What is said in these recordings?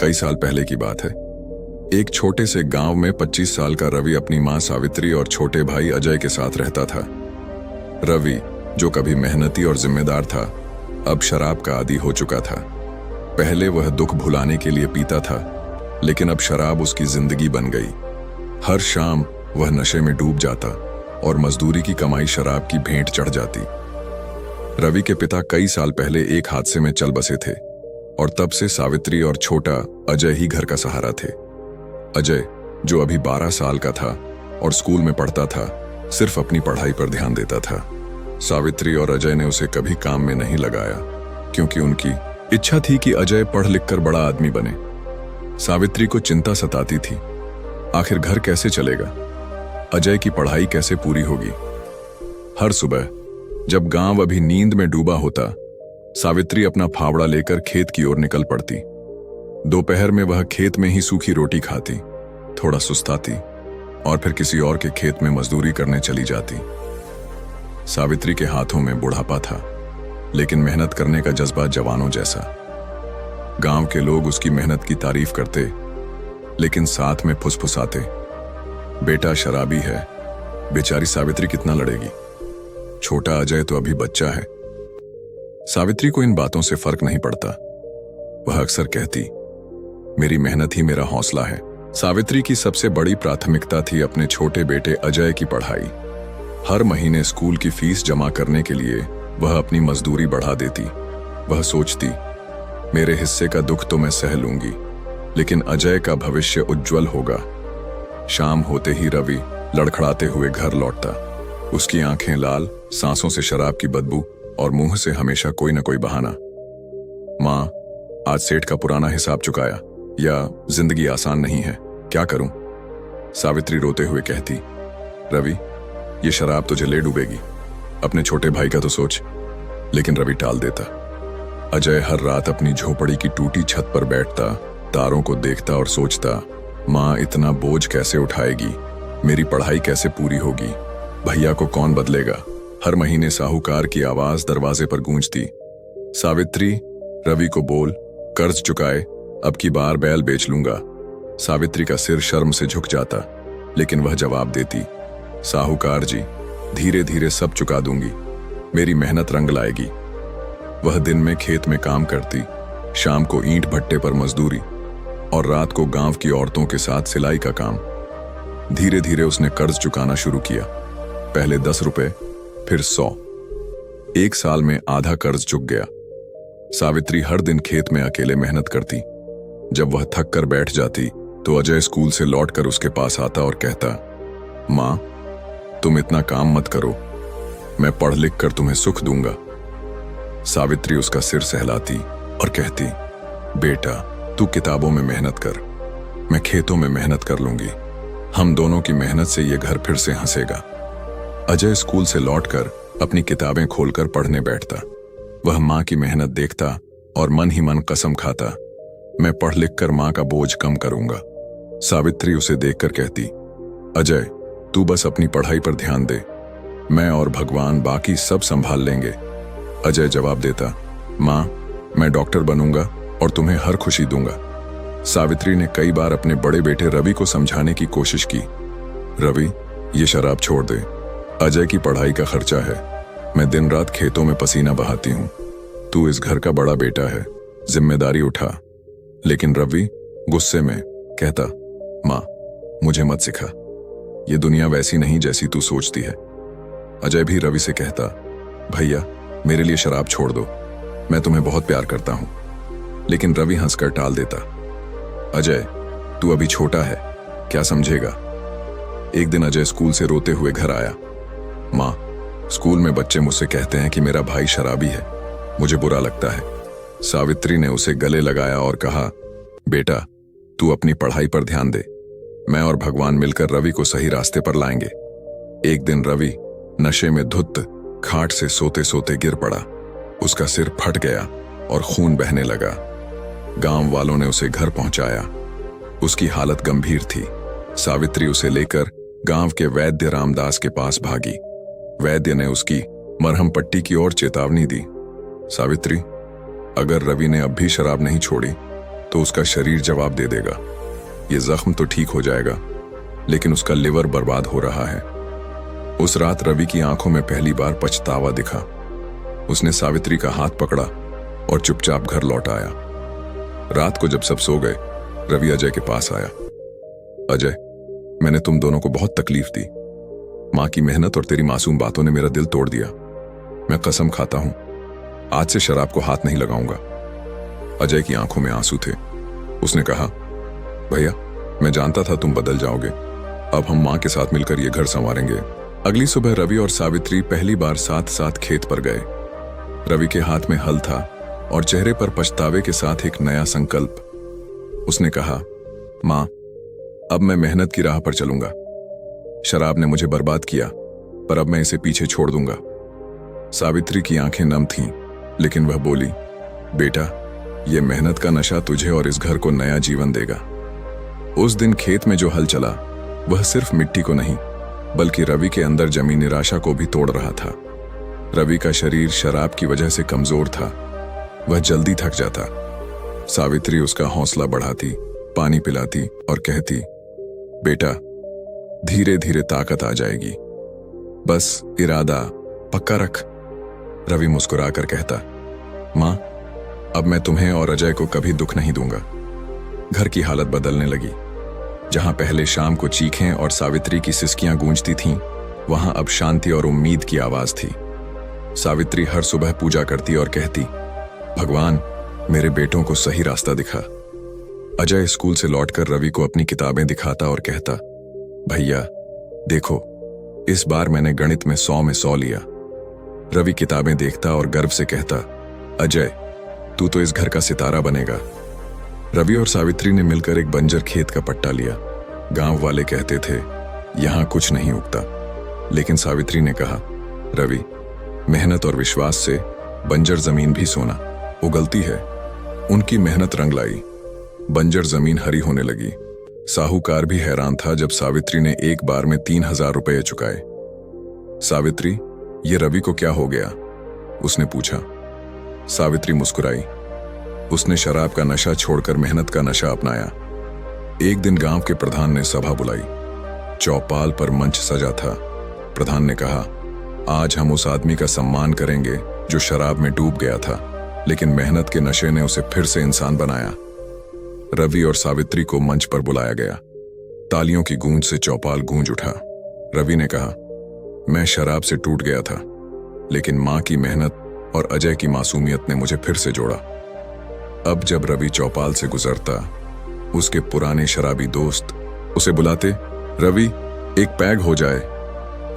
कई साल पहले की बात है। एक छोटे से गांव में 25 साल का रवि अपनी मां सावित्री और छोटे भाई अजय के साथ रहता था। रवि, जो कभी मेहनती और जिम्मेदार था, अब शराब का आदी हो चुका था। पहले वह दुख भुलाने के लिए पीता था, लेकिन अब शराब उसकी जिंदगी बन गई। हर शाम वह नशे में डूब जाता और मजदूरी की कमाई शराब की भेंट चढ़ जाती। रवि के पिता कई साल पहले एक हादसे में चल बसे थे और तब से सावित्री और छोटा अजय ही घर का सहारा थे। अजय, जो अभी 12 साल का था और स्कूल में पढ़ता था, सिर्फ अपनी पढ़ाई पर ध्यान देता था। सावित्री और अजय ने उसे कभी काम में नहीं लगाया, क्योंकि उनकी इच्छा थी कि अजय पढ़ लिख कर बड़ा आदमी बने। सावित्री को चिंता सताती थी, आखिर घर कैसे चलेगा, अजय की पढ़ाई कैसे पूरी होगी। हर सुबह जब गांव अभी नींद में डूबा होता, सावित्री अपना फावड़ा लेकर खेत की ओर निकल पड़ती। दोपहर में वह खेत में ही सूखी रोटी खाती, थोड़ा सुस्ताती और फिर किसी और के खेत में मजदूरी करने चली जाती। सावित्री के हाथों में बुढ़ापा था, लेकिन मेहनत करने का जज्बा जवानों जैसा। गांव के लोग उसकी मेहनत की तारीफ करते, लेकिन साथ में फुसफुसाते, बेटा शराबी है, बेचारी सावित्री कितना लड़ेगी, छोटा अजय तो अभी बच्चा है। सावित्री को इन बातों से फर्क नहीं पड़ता। वह अक्सर कहती, मेरी मेहनत ही मेरा हौसला है। सावित्री की सबसे बड़ी प्राथमिकता थी अपने छोटे बेटे अजय की पढ़ाई। हर महीने स्कूल की फीस जमा करने के लिए वह अपनी मजदूरी बढ़ा देती। वह सोचती, मेरे हिस्से का दुख तो मैं सह लूंगी, लेकिन अजय का भविष्य उज्जवल होगा। शाम होते ही रवि लड़खड़ाते हुए घर लौटता। उसकी आंखें लाल, सांसों से शराब की बदबू और मुंह से हमेशा कोई न कोई बहाना। मां, आज सेठ का पुराना हिसाब चुकाया, या जिंदगी आसान नहीं है, क्या करूं? सावित्री रोते हुए कहती, रवि, ये शराब तुझे ले डूबेगी, अपने छोटे भाई का तो सोच। लेकिन रवि टाल देता। अजय हर रात अपनी झोपड़ी की टूटी छत पर बैठता, तारों को देखता और सोचता, मां इतना बोझ कैसे उठाएगी, मेरी पढ़ाई कैसे पूरी होगी, भैया को कौन बदलेगा। हर महीने साहूकार की आवाज दरवाजे पर गूंजती, सावित्री, रवि को बोल, कर्ज चुकाए, अब की बार बैल बेच लूंगा। सावित्री का सिर शर्म से झुक जाता, लेकिन वह जवाब देती, साहूकार जी, धीरे धीरे सब चुका दूंगी, मेरी मेहनत रंग लाएगी। वह दिन में खेत में काम करती, शाम को ईंट भट्टे पर मजदूरी और रात को गांव की औरतों के साथ सिलाई का काम। धीरे धीरे उसने कर्ज चुकाना शुरू किया, पहले 10 रुपए, फिर 100। एक साल में आधा कर्ज चुक गया। सावित्री हर दिन खेत में अकेले मेहनत करती। जब वह थक कर बैठ जाती, तो अजय स्कूल से लौटकर उसके पास आता और कहता, मां, तुम इतना काम मत करो, मैं पढ़ लिख कर तुम्हें सुख दूंगा। सावित्री उसका सिर सहलाती और कहती, बेटा, तू किताबों में मेहनत कर, मैं खेतों में मेहनत कर लूंगी, हम दोनों की मेहनत से ये घर फिर से हंसेगा। अजय स्कूल से लौटकर अपनी किताबें खोलकर पढ़ने बैठता। वह मां की मेहनत देखता और मन ही मन कसम खाता, मैं पढ़ लिख कर मां का बोझ कम करूंगा। सावित्री उसे देखकर कहती, अजय, तू बस अपनी पढ़ाई पर ध्यान दे, मैं और भगवान बाकी सब संभाल लेंगे। अजय जवाब देता, मां, मैं डॉक्टर बनूंगा और तुम्हें हर खुशी दूंगा। सावित्री ने कई बार अपने बड़े बेटे रवि को समझाने की कोशिश की, रवि, ये शराब छोड़ दे, अजय की पढ़ाई का खर्चा है, मैं दिन रात खेतों में पसीना बहाती हूं, तू इस घर का बड़ा बेटा है, जिम्मेदारी उठा। लेकिन रवि गुस्से में कहता, मां, मुझे मत सिखा, ये दुनिया वैसी नहीं जैसी तू सोचती है। अजय भी रवि से कहता, भैया, मेरे लिए शराब छोड़ दो, मैं तुम्हें बहुत प्यार करता हूं। लेकिन रवि हंसकर टाल देता, अजय, तू अभी छोटा है, क्या समझेगा। एक दिन अजय स्कूल से रोते हुए घर आया, मां, स्कूल में बच्चे मुझसे कहते हैं कि मेरा भाई शराबी है, मुझे बुरा लगता है। सावित्री ने उसे गले लगाया और कहा, बेटा, तू अपनी पढ़ाई पर ध्यान दे, मैं और भगवान मिलकर रवि को सही रास्ते पर लाएंगे। एक दिन रवि नशे में धुत खाट से सोते सोते गिर पड़ा। उसका सिर फट गया और खून बहने लगा। गांव वालों ने उसे घर पहुंचाया। उसकी हालत गंभीर थी। सावित्री उसे लेकर गांव के वैद्य रामदास के पास भागी। वैद्य ने उसकी मरहम पट्टी की ओर चेतावनी दी, सावित्री, अगर रवि ने अब भी शराब नहीं छोड़ी तो उसका शरीर जवाब दे देगा। ये जख्म तो ठीक हो जाएगा, लेकिन उसका लिवर बर्बाद हो रहा है। उस रात रवि की आंखों में पहली बार पछतावा दिखा। उसने सावित्री का हाथ पकड़ा और चुपचाप घर लौट आया। रात को जब सब सो गए, रवि अजय के पास आया। अजय, मैंने तुम दोनों को बहुत तकलीफ दी। मां की मेहनत और तेरी मासूम बातों ने मेरा दिल तोड़ दिया। मैं कसम खाता हूं, आज से शराब को हाथ नहीं लगाऊंगा। अजय की आंखों में आंसू थे। उसने कहा, भैया, मैं जानता था तुम बदल जाओगे। अब हम मां के साथ मिलकर ये घर संवारेंगे। अगली सुबह रवि और सावित्री पहली बार साथ साथ खेत पर गए। रवि के हाथ में हल था और चेहरे पर पछतावे के साथ एक नया संकल्प। उसने कहा, मां, अब मैं मेहनत की राह पर चलूंगा। शराब ने मुझे बर्बाद किया, पर अब मैं इसे पीछे छोड़ दूंगा। सावित्री की आंखें नम थीं, लेकिन वह बोली, बेटा, यह मेहनत का नशा तुझे और इस घर को नया जीवन देगा। उस दिन खेत में जो हल चला, वह सिर्फ मिट्टी को नहीं, बल्कि रवि के अंदर जमी निराशा को भी तोड़ रहा था। रवि का शरीर शराब की वजह से कमजोर था। वह जल्दी थक जाता। सावित्री उसका हौसला बढ़ाती, पानी पिलाती और कहती, बेटा, धीरे धीरे ताकत आ जाएगी, बस इरादा पक्का रख। रवि मुस्कुराकर कहता, मां, अब मैं तुम्हें और अजय को कभी दुख नहीं दूंगा। घर की हालत बदलने लगी। जहां पहले शाम को चीखें और सावित्री की सिसकियां गूंजती थीं, वहां अब शांति और उम्मीद की आवाज थी। सावित्री हर सुबह पूजा करती और कहती, भगवान, मेरे बेटों को सही रास्ता दिखा। अजय स्कूल से लौटकर रवि को अपनी किताबें दिखाता और कहता, भैया देखो, इस बार मैंने गणित में 100 में 100 लिया। रवि किताबें देखता और गर्व से कहता, अजय, तू तो इस घर का सितारा बनेगा। रवि और सावित्री ने मिलकर एक बंजर खेत का पट्टा लिया। गांव वाले कहते थे, यहां कुछ नहीं उगता, लेकिन सावित्री ने कहा, रवि, मेहनत और विश्वास से बंजर जमीन भी सोना उगलती है। उनकी मेहनत रंग लाई। बंजर जमीन हरी होने लगी। साहूकार भी हैरान था जब सावित्री ने एक बार में 3000 रुपये चुकाए। सावित्री, ये रवि को क्या हो गया? उसने पूछा। सावित्री मुस्कुराई। उसने शराब का नशा छोड़कर मेहनत का नशा अपनाया। एक दिन गांव के प्रधान ने सभा बुलाई। चौपाल पर मंच सजा था। प्रधान ने कहा, आज हम उस आदमी का सम्मान करेंगे जो शराब में डूब गया था, लेकिन मेहनत के नशे ने उसे फिर से इंसान बनाया। रवि और सावित्री को मंच पर बुलाया गया। तालियों की गूंज से चौपाल गूंज उठा। रवि ने कहा, मैं शराब से टूट गया था, लेकिन मां की मेहनत और अजय की मासूमियत ने मुझे फिर से जोड़ा। अब जब रवि चौपाल से गुजरता, उसके पुराने शराबी दोस्त उसे बुलाते, रवि, एक पैग हो जाए।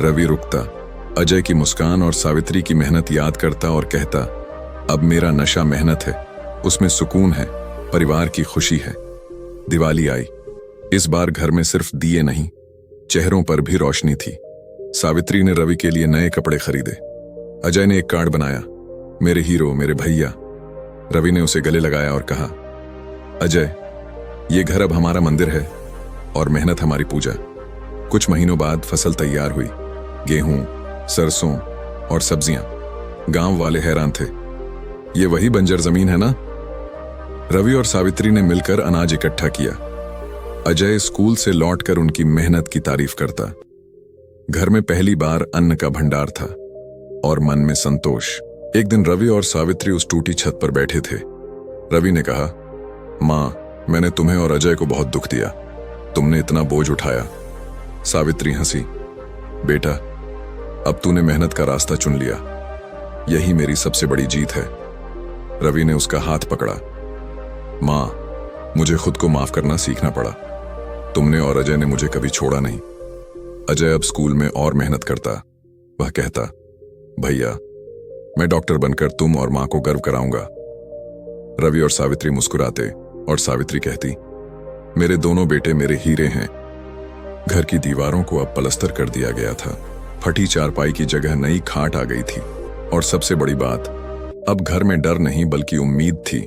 रवि रुकता, अजय की मुस्कान और सावित्री की मेहनत याद करता और कहता, अब मेरा नशा मेहनत है, उसमें सुकून है, परिवार की खुशी है। दिवाली आई। इस बार घर में सिर्फ दिए नहीं, चेहरों पर भी रोशनी थी। सावित्री ने रवि के लिए नए कपड़े खरीदे। अजय ने एक कार्ड बनाया, मेरे हीरो, मेरे भैया। रवि ने उसे गले लगाया और कहा, अजय, ये घर अब हमारा मंदिर है और मेहनत हमारी पूजा। कुछ महीनों बाद फसल तैयार हुई। गेहूं, सरसों और सब्जियां। गांव वाले हैरान थे, ये वही बंजर जमीन है ना? रवि और सावित्री ने मिलकर अनाज इकट्ठा किया। अजय स्कूल से लौटकर उनकी मेहनत की तारीफ करता। घर में पहली बार अन्न का भंडार था और मन में संतोष। एक दिन रवि और सावित्री उस टूटी छत पर बैठे थे। रवि ने कहा, मां, मैंने तुम्हें और अजय को बहुत दुख दिया, तुमने इतना बोझ उठाया। सावित्री हंसी, बेटा, अब तूने मेहनत का रास्ता चुन लिया, यही मेरी सबसे बड़ी जीत है। रवि ने उसका हाथ पकड़ा। मां, मुझे खुद को माफ करना सीखना पड़ा। तुमने और अजय ने मुझे कभी छोड़ा नहीं। अजय अब स्कूल में और मेहनत करता। वह कहता, भैया, मैं डॉक्टर बनकर तुम और मां को गर्व कराऊंगा। रवि और सावित्री मुस्कुराते और सावित्री कहती, मेरे दोनों बेटे मेरे हीरे हैं। घर की दीवारों को अब पलस्तर कर दिया गया था। फटी चारपाई की जगह नई खाट आ गई थी और सबसे बड़ी बात, अब घर में डर नहीं बल्कि उम्मीद थी।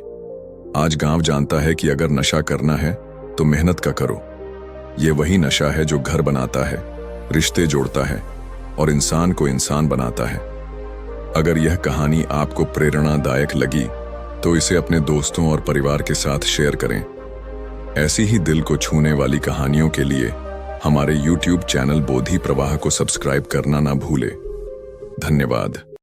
आज गांव जानता है कि अगर नशा करना है तो मेहनत का करो। ये वही नशा है जो घर बनाता है, रिश्ते जोड़ता है और इंसान को इंसान बनाता है। अगर यह कहानी आपको प्रेरणादायक लगी तो इसे अपने दोस्तों और परिवार के साथ शेयर करें। ऐसी ही दिल को छूने वाली कहानियों के लिए हमारे YouTube चैनल बोधि प्रवाह को सब्सक्राइब करना ना भूलें। धन्यवाद।